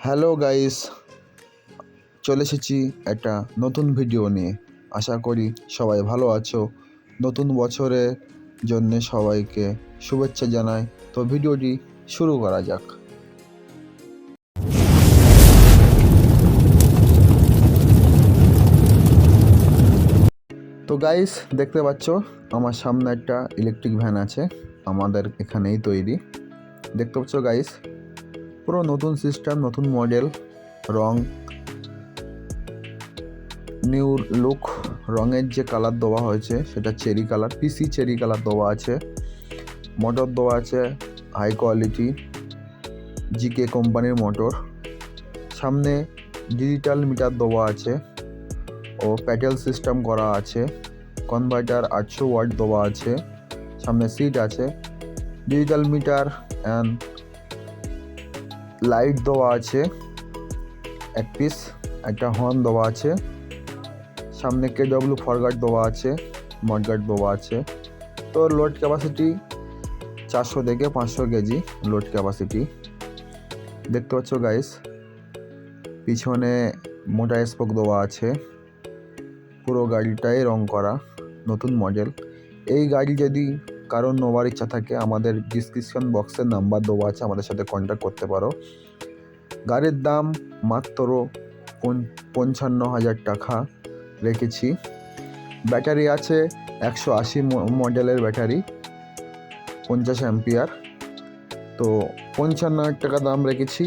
Hello guys, চলে এসেছি একটা নতুন ভিডিও নিয়ে। আশা করি সবাই ভালো আছো। নতুন বছরের জন্য সবাইকে শুভেচ্ছা জানাই। তো ভিডিওটি শুরু করা যাক। তো গাইস, দেখতে পাচ্ছ আমার সামনে একটা ইলেকট্রিক ভ্যান আছে, আমাদের এখানেই তৈরি। দেখতে পাচ্ছ গাইস, পুরো নতুন সিস্টেম, নতুন মডেল, রং নিউ লুক। রঙের যে কালার দেওয়া হয়েছে সেটা চেরি কালার, পিসি চেরি কালার দেওয়া আছে। মোটর দেওয়া আছে হাই কোয়ালিটি জিকে কোম্পানির মোটর। সামনে ডিজিটাল মিটার দেওয়া আছে ও প্যাডেল সিস্টেম করা আছে। কনভার্টার 800 ওয়াট দেওয়া আছে। সামনে সিট আছে, ডিজিটাল মিটার অ্যান্ড লাইট দেওয়া আছে এক পিস। একটা হর্ন দেওয়া আছে। সামনে কেডব্লিউ ফরগার্ড দেওয়া আছে, মডগার্ড দেওয়া আছে। তো লোড ক্যাপাসিটি 400 থেকে 500 কেজি লোড ক্যাপাসিটি। দেখতে পাচ্ছ গাইস, পিছনে মোটা স্পোক দেওয়া আছে। পুরো গাড়িটাই রং করা, নতুন মডেল। এই গাড়ি যদি কারো নেওয়ার ইচ্ছা থাকে, আমাদের ডিসক্রিপশন বক্সের নাম্বার দেওয়া আছে, আমাদের সাথে কন্ট্যাক্ট করতে পারো। গাড়ির দাম মাত্র 55,000 টাকা রেখেছি। ব্যাটারি আছে 180 মডেলের ব্যাটারি, 50 অ্যাম্পিয়ার। তো 55,000 টাকা দাম রেখেছি।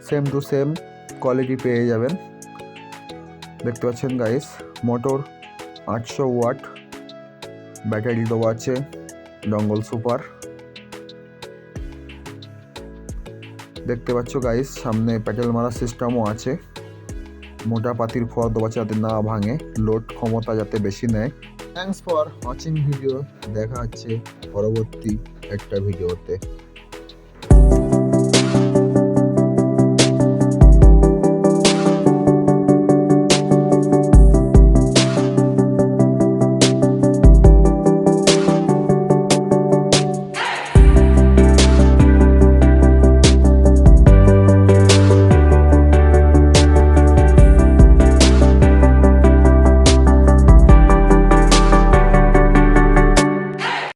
সেম টু সেম কোয়ালিটি পেয়ে যাবেন। দেখতে পাচ্ছেন গাইস, মোটর 800 ওয়াট, ব্যাটারি দেওয়া আছে ডঙ্গল সুপার। দেখতে পাচ্ছ গাইস, সামনে প্যাডেল মারার সিস্টেমও আছে। মোটা পাতির ফোয়ার দেওয়া আছে যাতে না ভাঙে, লোড ক্ষমতা যাতে বেশি নেয়। Thanks for watching video. দেখা হচ্ছে পরবর্তী একটা ভিডিওতে।